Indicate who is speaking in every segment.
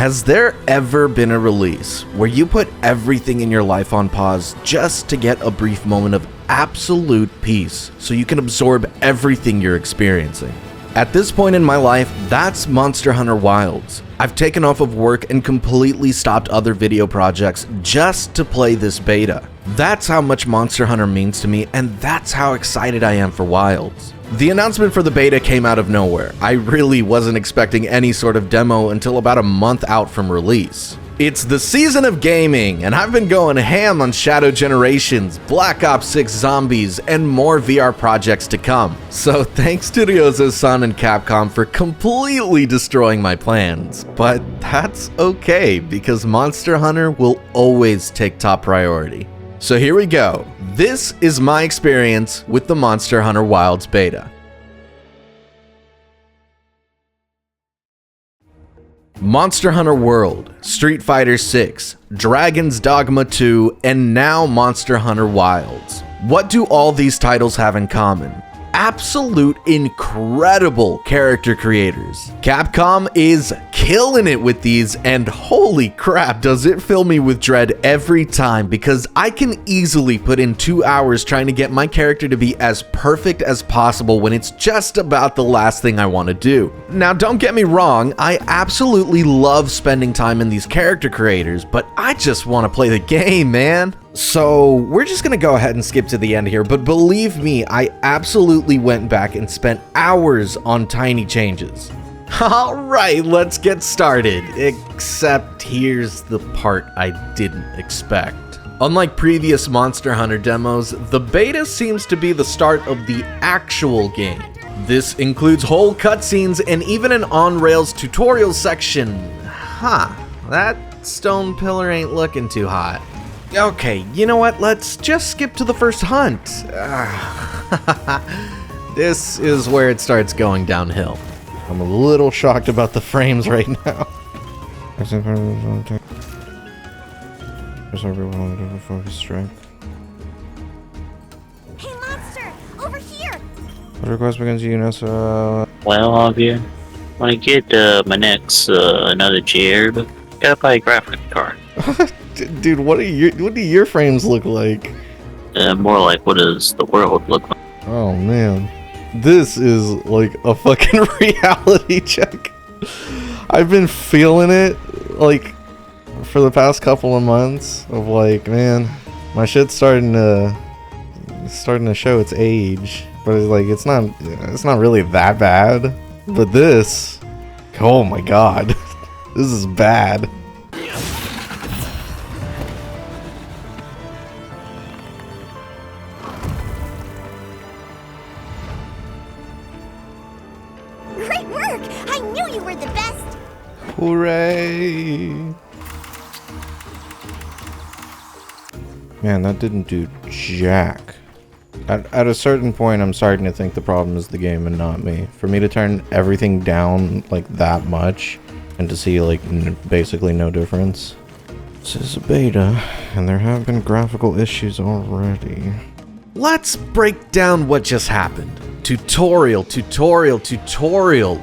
Speaker 1: Has there ever been a release where you put everything in your life on pause just to get a brief moment of absolute peace so you can absorb everything you're experiencing? At this point in my life, that's Monster Hunter Wilds. I've taken off of work and completely stopped other video projects just to play this beta. That's how much Monster Hunter means to me, and that's how excited I am for Wilds. The announcement for the beta came out of nowhere. I really wasn't expecting any sort of demo until about a month out from release. It's the season of gaming, and I've been going ham on Shadow Generations, Black Ops 6 Zombies, and more VR projects to come. So thanks to Ryozo-san and Capcom for completely destroying my plans. But that's okay, because Monster Hunter will always take top priority. So here we go. This is my experience with the Monster Hunter Wilds beta. Monster Hunter World, Street Fighter 6, Dragon's Dogma 2, and now Monster Hunter Wilds. What do all these titles have in common? Absolute incredible character creators. Capcom is killing it with these, and holy crap, does it fill me with dread every time, because I can easily put in 2 hours trying to get my character to be as perfect as possible when it's just about the last thing I want to do. Now, don't get me wrong, I absolutely love spending time in these character creators, but I just want to play the game, man. So we're just gonna go ahead and skip to the end here, but believe me, I absolutely went back and spent hours on tiny changes. Alright, let's get started, except here's the part I didn't expect. Unlike previous Monster Hunter demos, the beta seems to be the start of the actual game. This includes whole cutscenes and even an on-rails tutorial section. That stone pillar ain't looking too hot. Okay, you know what? Let's just skip to the first hunt. This is where it starts going downhill. I'm a little shocked about the frames right now. There's everyone to focus strike.
Speaker 2: Hey, monster! Over here!
Speaker 1: What request begins so...
Speaker 3: Well, Javier, when I get my next another chair, but gotta buy a graphic card.
Speaker 1: Dude, what do your frames look like?
Speaker 3: More like what does the world look like?
Speaker 1: Oh man, this is like a fucking reality check. I've been feeling it like for the past couple of months of like, man, my shit's starting to show its age, but it's not really that bad. But this, oh my god, this is bad.
Speaker 2: Great work! I knew you were the best!
Speaker 1: Hooray! Man, that didn't do jack. At a certain point, I'm starting to think the problem is the game and not me. For me to turn everything down like that much and to see like basically no difference. This is a beta, and there have been graphical issues already. Let's break down what just happened. Tutorial.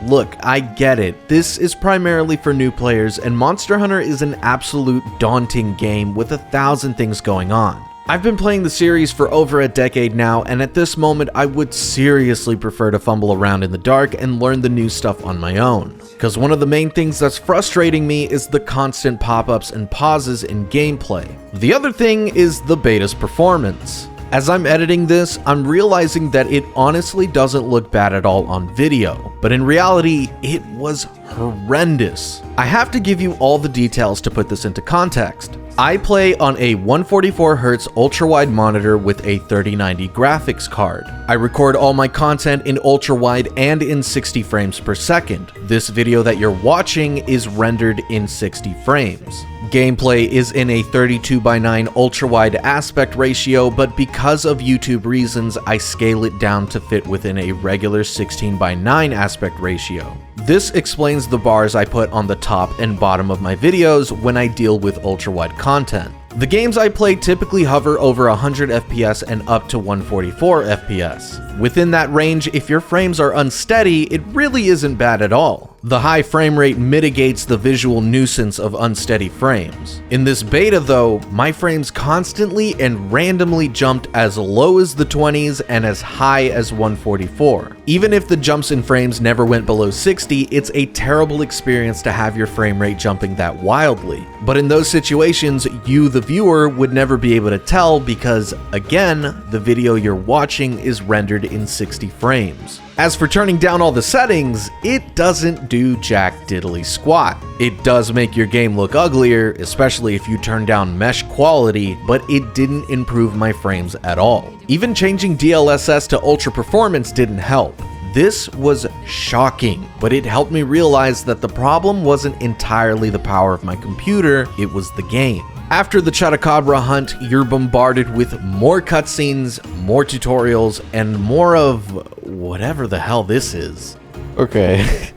Speaker 1: Look, I get it. This is primarily for new players, and Monster Hunter is an absolute daunting game with 1,000 things going on. I've been playing the series for over a decade now, and at this moment I would seriously prefer to fumble around in the dark and learn the new stuff on my own. Because one of the main things that's frustrating me is the constant pop-ups and pauses in gameplay. The other thing is the beta's performance. As I'm editing this, I'm realizing that it honestly doesn't look bad at all on video, but in reality, it was horrendous. I have to give you all the details to put this into context. I play on a 144Hz ultra-wide monitor with a 3090 graphics card. I record all my content in ultra-wide and in 60 frames per second. This video that you're watching is rendered in 60 frames. Gameplay is in a 32:9 ultra-wide aspect ratio, but because of YouTube reasons, I scale it down to fit within a regular 16:9 aspect ratio. This explains the bars I put on the top and bottom of my videos when I deal with ultra-wide content. The games I play typically hover over 100 FPS and up to 144 FPS. Within that range, if your frames are unsteady, it really isn't bad at all. The high frame rate mitigates the visual nuisance of unsteady frames. In this beta though, my frames constantly and randomly jumped as low as the 20s and as high as 144. Even if the jumps in frames never went below 60, it's a terrible experience to have your frame rate jumping that wildly. But in those situations, you, the viewer, would never be able to tell because, again, the video you're watching is rendered in 60 frames. As for turning down all the settings, it doesn't do jack diddly squat. It does make your game look uglier, especially if you turn down mesh quality, but it didn't improve my frames at all. Even changing DLSS to ultra performance didn't help. This was shocking, but it helped me realize that the problem wasn't entirely the power of my computer, it was the game. After the Chupacabra hunt, you're bombarded with more cutscenes, more tutorials, and more of whatever the hell this is.
Speaker 4: Okay.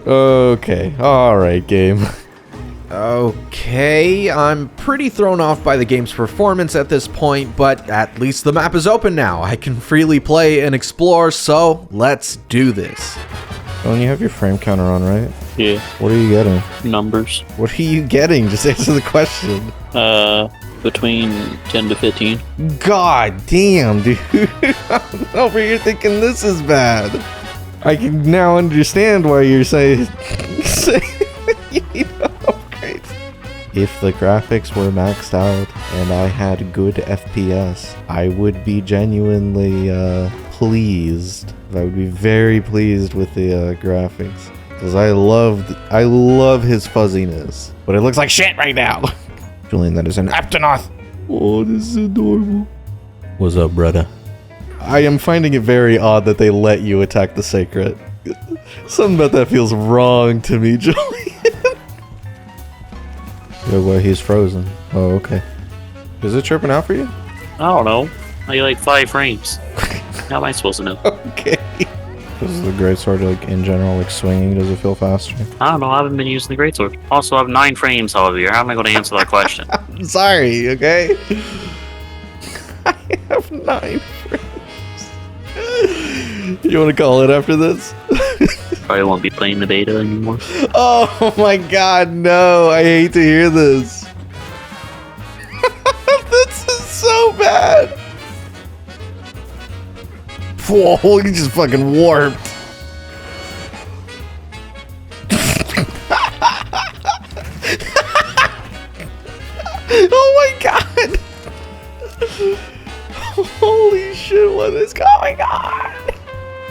Speaker 4: Okay. Alright, game.
Speaker 1: Okay, I'm pretty thrown off by the game's performance at this point, but at least the map is open now. I can freely play and explore, so let's do this.
Speaker 4: Don't you have your frame counter on, right?
Speaker 3: Yeah.
Speaker 4: What are you getting?
Speaker 3: Numbers.
Speaker 4: What are you getting? Just answer the question.
Speaker 3: Between 10 to 15.
Speaker 4: God damn, dude. I'm over here thinking this is bad. I can now understand why you're saying you need to upgrade. If the graphics were maxed out and I had good FPS, I would be genuinely pleased. I would be very pleased with the graphics. Because I love his fuzziness. But it looks like shit right now. Julian, that is an Aptonoth. Oh, this is adorable. What's up, brother? I am finding it very odd that they let you attack the Sacred. Something about that feels wrong to me, Julian. Yo, well, he's frozen. Oh, okay. Is it tripping out for you?
Speaker 3: I don't know. I like 5 frames. How am I supposed to know?
Speaker 4: Okay. Does the greatsword, like, in general, like, swinging, does it feel faster?
Speaker 3: I don't know. I haven't been using the greatsword. Also, I have 9 frames, however. How am I going to answer that question?
Speaker 4: Sorry, okay? I have 9 frames. You want to call it after this?
Speaker 3: Probably won't be playing the beta anymore.
Speaker 4: Oh my god, no. I hate to hear this. This is so bad. Whoa, you just fucking warped. Oh my god. Holy shit, what is going on?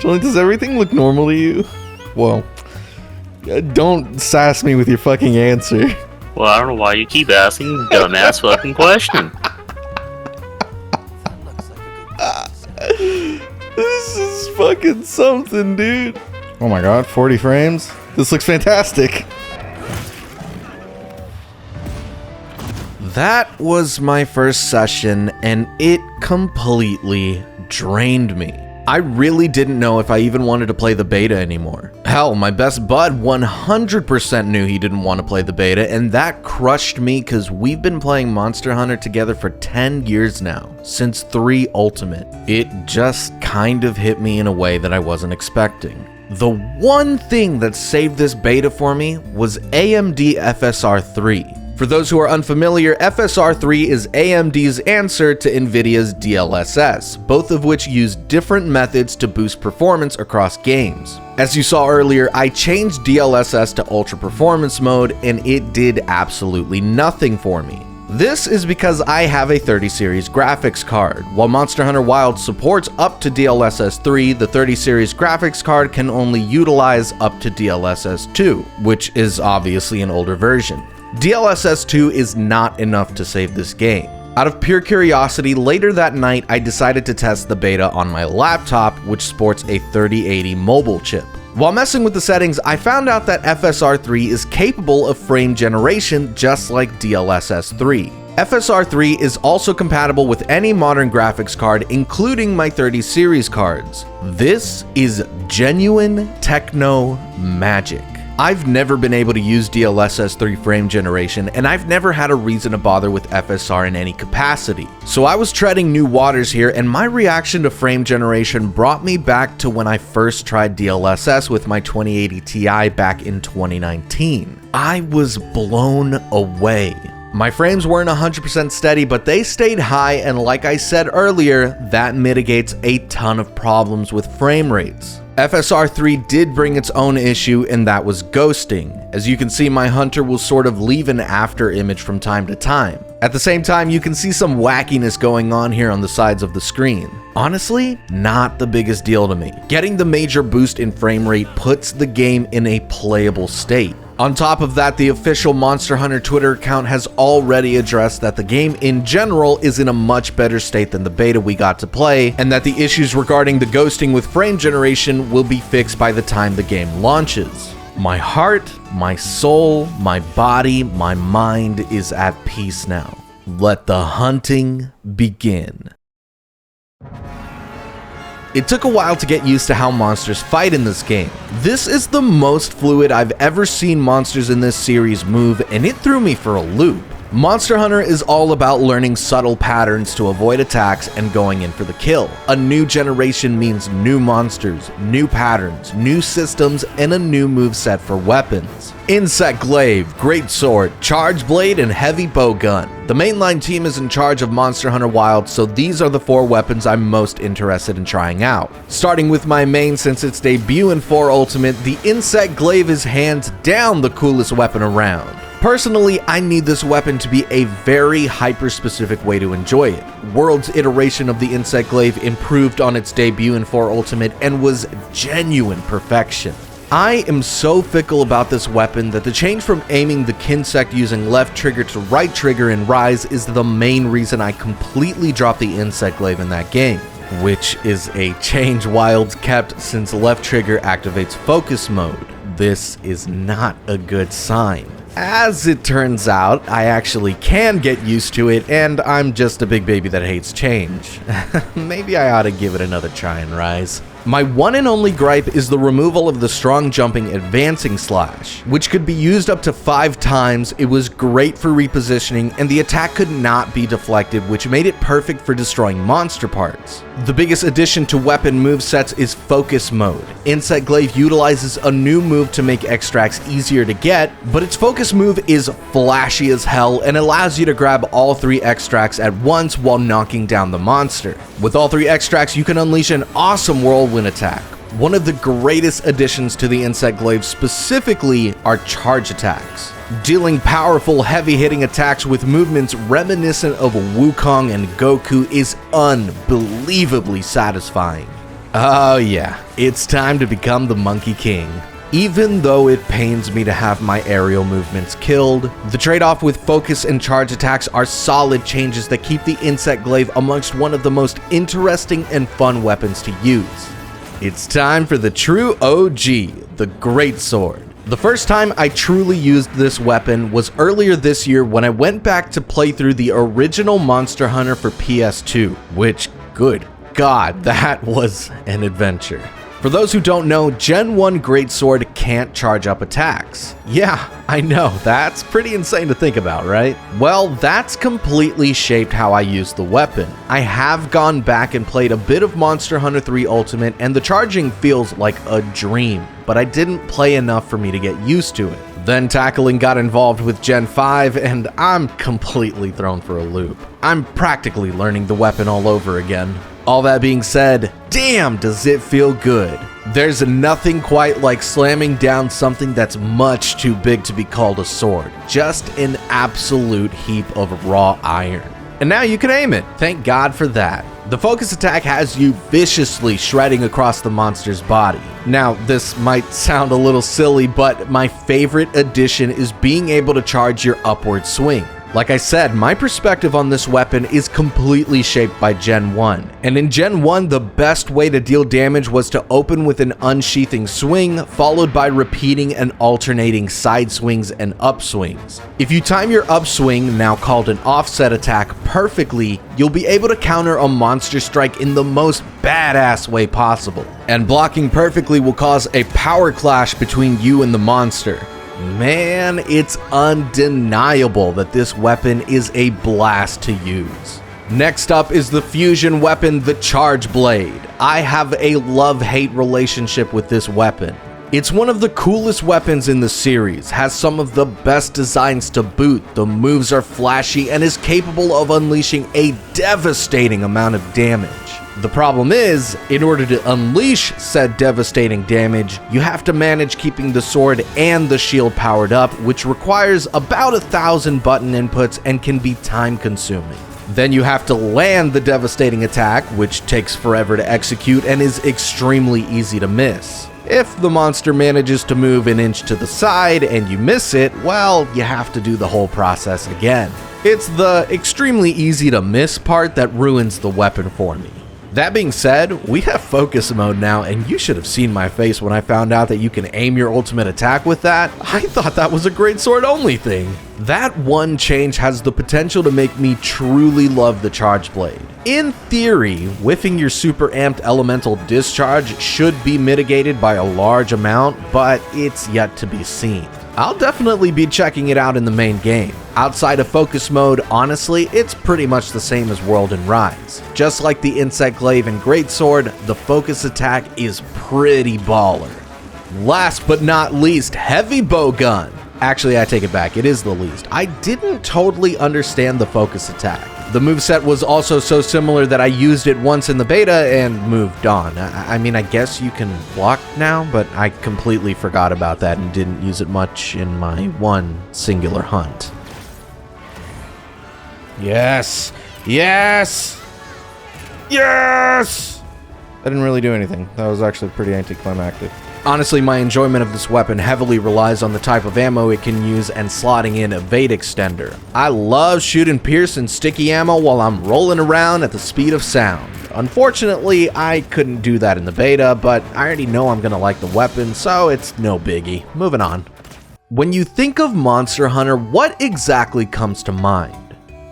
Speaker 4: Julian, does everything look normal to you? Well, don't sass me with your fucking answer.
Speaker 3: Well, I don't know why you keep asking dumbass fucking question.
Speaker 4: This is fucking something, dude. Oh my god, 40 frames? This looks fantastic.
Speaker 1: That was my first session, and it completely drained me. I really didn't know if I even wanted to play the beta anymore. Hell, my best bud 100% knew he didn't want to play the beta, and that crushed me because we've been playing Monster Hunter together for 10 years now, since 3 Ultimate. It just kind of hit me in a way that I wasn't expecting. The one thing that saved this beta for me was AMD FSR 3. For those who are unfamiliar, FSR 3 is AMD's answer to NVIDIA's DLSS, both of which use different methods to boost performance across games. As you saw earlier, I changed DLSS to Ultra Performance mode, and it did absolutely nothing for me. This is because I have a 30 series graphics card. While Monster Hunter Wilds supports up to DLSS 3, the 30 series graphics card can only utilize up to DLSS 2, which is obviously an older version. DLSS 2 is not enough to save this game. Out of pure curiosity, later that night I decided to test the beta on my laptop, which sports a 3080 mobile chip. While messing with the settings, I found out that FSR 3 is capable of frame generation just like DLSS 3. FSR 3 is also compatible with any modern graphics card, including my 30 series cards. This is genuine techno magic. I've never been able to use DLSS 3 frame generation, and I've never had a reason to bother with FSR in any capacity. So I was treading new waters here, and my reaction to frame generation brought me back to when I first tried DLSS with my 2080 Ti back in 2019. I was blown away. My frames weren't 100% steady, but they stayed high, and like I said earlier, that mitigates a ton of problems with frame rates. FSR 3 did bring its own issue, and that was ghosting. As you can see, my hunter will sort of leave an after image from time to time. At the same time, you can see some wackiness going on here on the sides of the screen. Honestly, not the biggest deal to me. Getting the major boost in frame rate puts the game in a playable state. On top of that, the official Monster Hunter Twitter account has already addressed that the game in general is in a much better state than the beta we got to play, and that the issues regarding the ghosting with frame generation will be fixed by the time the game launches. My heart, my soul, my body, my mind is at peace now. Let the hunting begin. It took a while to get used to how monsters fight in this game. This is the most fluid I've ever seen monsters in this series move, and it threw me for a loop. Monster Hunter is all about learning subtle patterns to avoid attacks and going in for the kill. A new generation means new monsters, new patterns, new systems, and a new moveset for weapons. Insect Glaive, Greatsword, Charge Blade, and Heavy Bowgun. The mainline team is in charge of Monster Hunter Wilds, so these are the 4 weapons I'm most interested in trying out. Starting with my main since its debut in 4 Ultimate, the Insect Glaive is hands down the coolest weapon around. Personally, I need this weapon to be a very hyper-specific way to enjoy it. World's iteration of the Insect Glaive improved on its debut in 4 Ultimate and was genuine perfection. I am so fickle about this weapon that the change from aiming the Kinsect using left trigger to right trigger in Rise is the main reason I completely dropped the Insect Glaive in that game, which is a change Wilds kept since left trigger activates focus mode. This is not a good sign. As it turns out, I actually can get used to it, and I'm just a big baby that hates change. Maybe I ought to give it another try in Rise. My one and only gripe is the removal of the strong jumping advancing slash, which could be used up to 5 times. It was great for repositioning, and the attack could not be deflected, which made it perfect for destroying monster parts. The biggest addition to weapon movesets is focus mode. Insect Glaive utilizes a new move to make extracts easier to get, but its focus move is flashy as hell and allows you to grab all 3 extracts at once while knocking down the monster. With all 3 extracts, you can unleash an awesome whirlwind attack. One of the greatest additions to the Insect Glaive specifically are charge attacks. Dealing powerful, heavy-hitting attacks with movements reminiscent of Wukong and Goku is unbelievably satisfying. Oh yeah, it's time to become the Monkey King. Even though it pains me to have my aerial movements killed, the trade-off with focus and charge attacks are solid changes that keep the Insect Glaive amongst one of the most interesting and fun weapons to use. It's time for the true OG, the Greatsword. The first time I truly used this weapon was earlier this year when I went back to play through the original Monster Hunter for PS2, which, good God, that was an adventure. For those who don't know, Gen 1 Greatsword can't charge up attacks. Yeah, I know, that's pretty insane to think about, right? Well, that's completely shaped how I use the weapon. I have gone back and played a bit of Monster Hunter 3 Ultimate, and the charging feels like a dream, but I didn't play enough for me to get used to it. Then tackling got involved with Gen 5, and I'm completely thrown for a loop. I'm practically learning the weapon all over again. All that being said, damn does it feel good. There's nothing quite like slamming down something that's much too big to be called a sword. Just an absolute heap of raw iron. And now you can aim it. Thank God for that. The focus attack has you viciously shredding across the monster's body. Now, this might sound a little silly, but my favorite addition is being able to charge your upward swing. Like I said, my perspective on this weapon is completely shaped by Gen 1. And in Gen 1, the best way to deal damage was to open with an unsheathing swing, followed by repeating and alternating side swings and upswings. If you time your upswing, now called an offset attack, perfectly, you'll be able to counter a monster strike in the most badass way possible. And blocking perfectly will cause a power clash between you and the monster. Man, it's undeniable that this weapon is a blast to use. Next up is the fusion weapon, the Charge Blade. I have a love-hate relationship with this weapon. It's one of the coolest weapons in the series, has some of the best designs to boot, the moves are flashy, and is capable of unleashing a devastating amount of damage. The problem is, in order to unleash said devastating damage, you have to manage keeping the sword and the shield powered up, which requires about 1,000 button inputs and can be time consuming. Then you have to land the devastating attack, which takes forever to execute and is extremely easy to miss. If the monster manages to move an inch to the side and you miss it, well, you have to do the whole process again. It's the extremely easy to miss part that ruins the weapon for me. That being said, we have focus mode now, and you should have seen my face when I found out that you can aim your ultimate attack with that. I thought that was a great sword only thing. That one change has the potential to make me truly love the Charge Blade. In theory, whiffing your super amped elemental discharge should be mitigated by a large amount, but it's yet to be seen. I'll definitely be checking it out in the main game. Outside of focus mode, honestly, it's pretty much the same as World and Rise. Just like the Insect Glaive and Greatsword, the focus attack is pretty baller. Last but not least, Heavy Bowgun. Actually, I take it back, it is the least. I didn't totally understand the focus attack. The moveset was also so similar that I used it once in the beta and moved on. I mean, I guess you can block now, but I completely forgot about that and didn't use it much in my one singular hunt. Yes! Yes! Yes!
Speaker 4: That didn't really do anything. That was actually pretty anticlimactic.
Speaker 1: Honestly, my enjoyment of this weapon heavily relies on the type of ammo it can use and slotting in Evade Extender. I love shooting Pierce and sticky ammo while I'm rolling around at the speed of sound. Unfortunately, I couldn't do that in the beta, but I already know I'm gonna like the weapon, so it's no biggie. Moving on. When you think of Monster Hunter, what exactly comes to mind?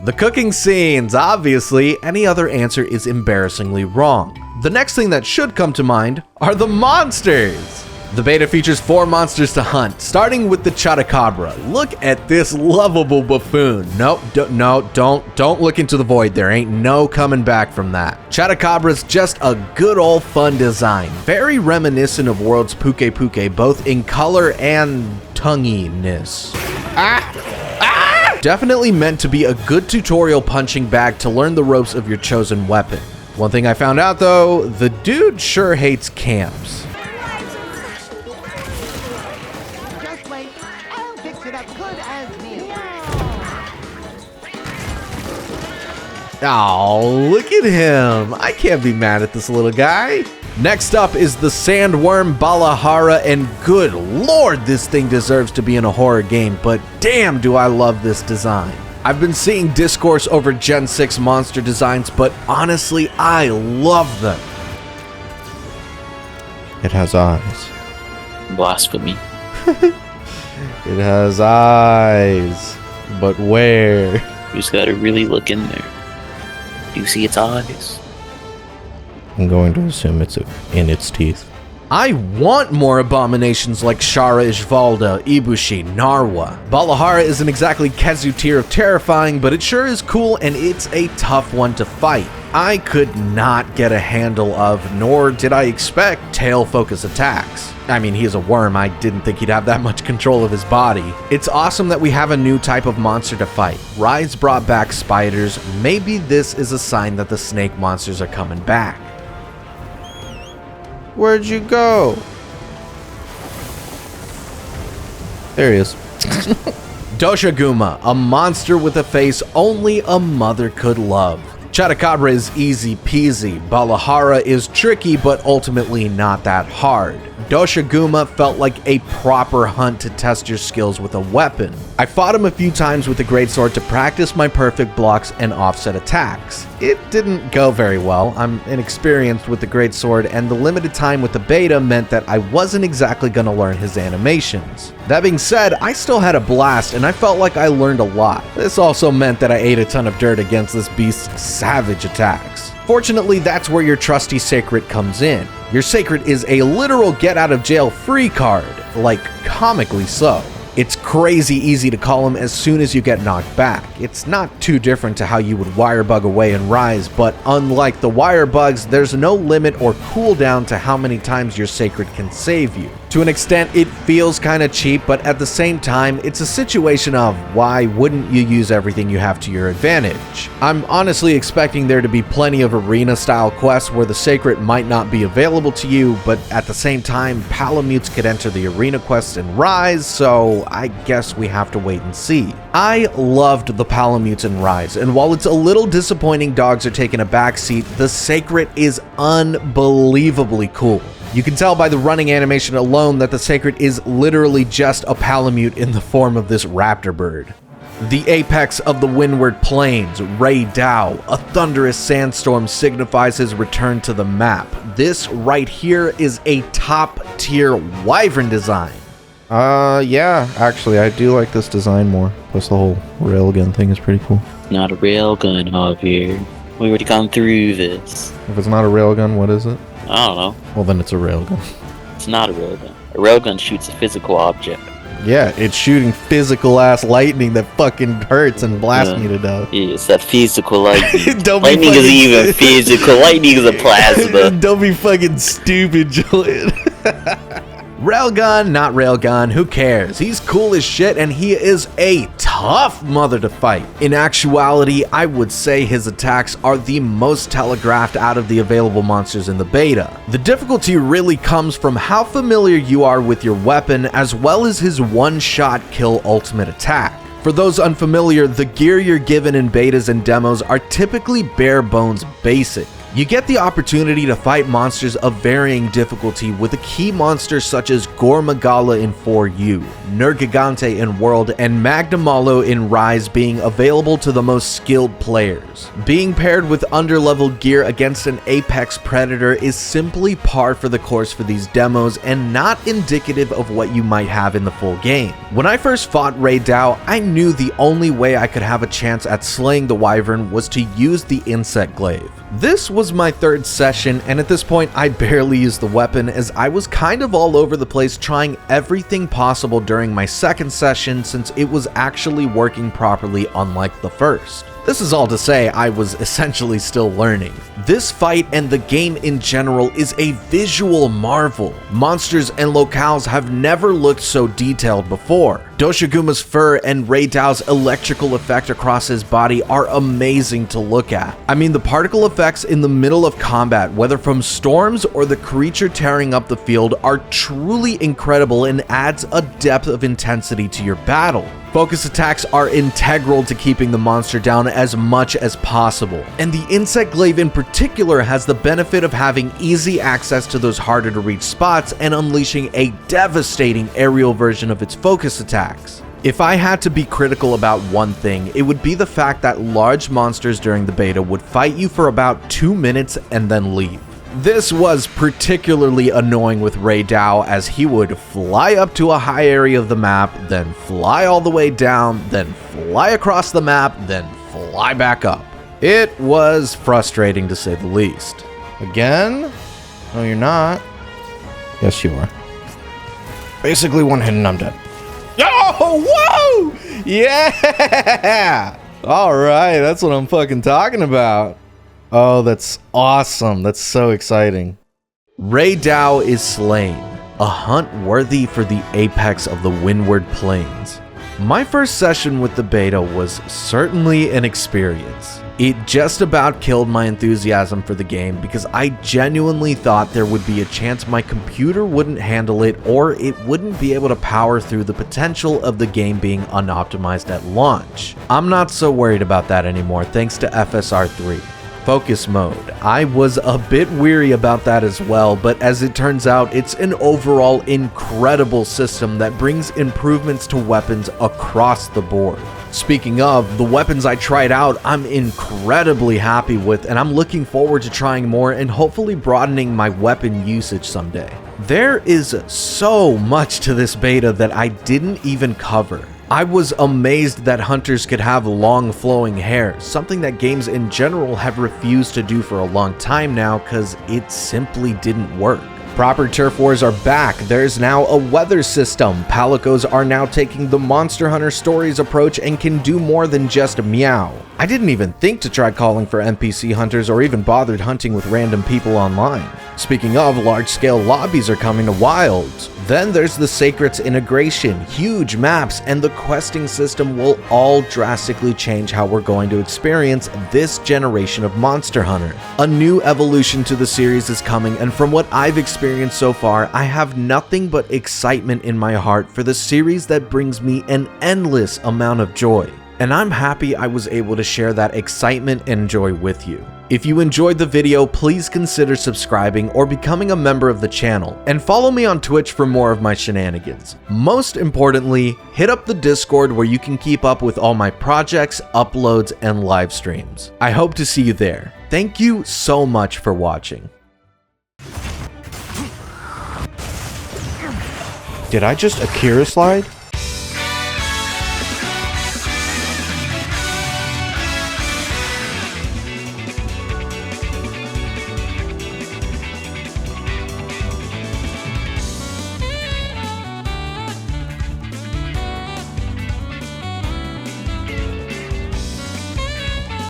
Speaker 1: The cooking scenes, obviously. Any other answer is embarrassingly wrong. The next thing that should come to mind are the monsters. The beta features 4 monsters to hunt, starting with the Chotacabra. Look at this lovable buffoon. Nope, don't look into the void. There ain't no coming back from that. Chotacabra's just a good old fun design, very reminiscent of World's Puke Puke, both in color and tonguiness. Definitely meant to be a good tutorial punching bag to learn the ropes of your chosen weapon. One thing I found out though, the dude sure hates camps.
Speaker 5: Just wait, I'll fix it up good as new.
Speaker 1: Oh, look at him. I can't be mad at this little guy. Next up is the Sandworm Balahara, and good lord, this thing deserves to be in a horror game, but damn do I love this design. I've been seeing discourse over Gen 6 monster designs, but honestly, I love them.
Speaker 4: It has eyes.
Speaker 3: Blasphemy.
Speaker 4: It has eyes. But where?
Speaker 3: You just gotta really look in there. Do you see its eyes?
Speaker 4: I'm going to assume it's in its teeth.
Speaker 1: I want more abominations like Shara Ishvalda, Ibushi, Narwa. Balahara isn't exactly Kezu tier of terrifying, but it sure is cool and it's a tough one to fight. I could not get a handle of, nor did I expect, tail focus attacks. I mean, he is a worm, I didn't think he'd have that much control of his body. It's awesome that we have a new type of monster to fight. Rise brought back spiders, maybe this is a sign that the snake monsters are coming back.
Speaker 4: Where'd you go? There he is.
Speaker 1: Doshaguma, a monster with a face only a mother could love. Chotacabra is easy peasy, Balahara is tricky but ultimately not that hard. Doshiguma felt like a proper hunt to test your skills with a weapon. I fought him a few times with the greatsword to practice my perfect blocks and offset attacks. It didn't go very well. I'm inexperienced with the greatsword, and the limited time with the beta meant that I wasn't exactly gonna learn his animations. That being said, I still had a blast and I felt like I learned a lot. This also meant that I ate a ton of dirt against this beast's savage attacks. Fortunately, that's where your trusty Sacred comes in. Your Sacred is a literal get-out-of-jail-free card, like comically so. It's crazy easy to call him as soon as you get knocked back. It's not too different to how you would wire bug away in Rise, but unlike the wire bugs, there's no limit or cooldown to how many times your Sacred can save you. To an extent, it feels kinda cheap, but at the same time, it's a situation of why wouldn't you use everything you have to your advantage? I'm honestly expecting there to be plenty of arena-style quests where the Sacred might not be available to you, but at the same time, Palamutes could enter the arena quests in Rise, so I guess we have to wait and see. I loved the Palamutes in Rise, and while it's a little disappointing dogs are taking a backseat, the Sacred is unbelievably cool. You can tell by the running animation alone that the Sacred is literally just a Palamute in the form of this raptor bird. The apex of the Windward Plains, Ray Dao, a thunderous sandstorm signifies his return to the map. This right here is a top-tier wyvern design.
Speaker 4: Yeah, actually, I do like this design more. Plus the whole railgun thing is pretty cool.
Speaker 3: Not a railgun, Javier. We already gone through this.
Speaker 4: If it's not a railgun, what is it?
Speaker 3: I don't know.
Speaker 4: Well, then it's a railgun.
Speaker 3: It's not a railgun. A railgun shoots a physical object.
Speaker 4: Yeah, it's shooting physical ass lightning that fucking hurts and blasts me to death.
Speaker 3: Yeah, it's that physical lightning.
Speaker 4: Don't be
Speaker 3: Lightning
Speaker 4: fucking-
Speaker 3: isn't even physical. Lightning is a plasma.
Speaker 4: Don't be fucking stupid, Julian.
Speaker 1: Railgun, not railgun, who cares? He's cool as shit and he is a tough mother to fight. In actuality, I would say his attacks are the most telegraphed out of the available monsters in the beta. The difficulty really comes from how familiar you are with your weapon as well as his one-shot kill ultimate attack. For those unfamiliar, the gear you're given in betas and demos are typically bare bones basic. You get the opportunity to fight monsters of varying difficulty with a key monster such as Gormagala in 4U, Nergigante in World, and Magnamalo in Rise being available to the most skilled players. Being paired with underleveled gear against an apex predator is simply par for the course for these demos and not indicative of what you might have in the full game. When I first fought Ray Dao, I knew the only way I could have a chance at slaying the wyvern was to use the insect glaive. This was my third session, and at this point I barely used the weapon as I was kind of all over the place trying everything possible during my second session since it was actually working properly unlike the first. This is all to say I was essentially still learning. This fight and the game in general is a visual marvel. Monsters and locales have never looked so detailed before. Doshiguma's fur and Ray Dao's electrical effect across his body are amazing to look at. I mean, the particle effects in the middle of combat, whether from storms or the creature tearing up the field, are truly incredible and adds a depth of intensity to your battle. Focus attacks are integral to keeping the monster down as much as possible, and the insect glaive in particular has the benefit of having easy access to those harder to reach spots and unleashing a devastating aerial version of its focus attacks. If I had to be critical about one thing, it would be the fact that large monsters during the beta would fight you for about 2 minutes and then leave. This was particularly annoying with Ray Dao as he would fly up to a high area of the map, then fly all the way down, then fly across the map, then fly back up. It was frustrating to say the least.
Speaker 4: Again? No, you're not. Yes, you are. Basically one hit and I'm dead. Oh, whoa! Yeah! Alright, that's what I'm fucking talking about. Oh, that's awesome. That's so exciting.
Speaker 1: Ray Dao is slain, a hunt worthy for the apex of the Windward Plains. My first session with the beta was certainly an experience. It just about killed my enthusiasm for the game because I genuinely thought there would be a chance my computer wouldn't handle it or it wouldn't be able to power through the potential of the game being unoptimized at launch. I'm not so worried about that anymore thanks to FSR 3. Focus mode. I was a bit weary about that as well, but as it turns out, it's an overall incredible system that brings improvements to weapons across the board. Speaking of, the weapons I tried out, I'm incredibly happy with, and I'm looking forward to trying more and hopefully broadening my weapon usage someday. There is so much to this beta that I didn't even cover. I was amazed that hunters could have long flowing hair, something that games in general have refused to do for a long time now because it simply didn't work. Proper turf wars are back. There's now a weather system. Palicos are now taking the Monster Hunter Stories approach and can do more than just meow. I didn't even think to try calling for NPC hunters or even bothered hunting with random people online. Speaking of, large-scale lobbies are coming to Wilds. Then there's the Sacred's integration, huge maps, and the questing system will all drastically change how we're going to experience this generation of Monster Hunter. A new evolution to the series is coming, and from what I've experienced so far, I have nothing but excitement in my heart for the series that brings me an endless amount of joy. And I'm happy I was able to share that excitement and joy with you. If you enjoyed the video, please consider subscribing or becoming a member of the channel, and follow me on Twitch for more of my shenanigans. Most importantly, hit up the Discord where you can keep up with all my projects, uploads, and live streams. I hope to see you there. Thank you so much for watching.
Speaker 4: Did I just Akira slide?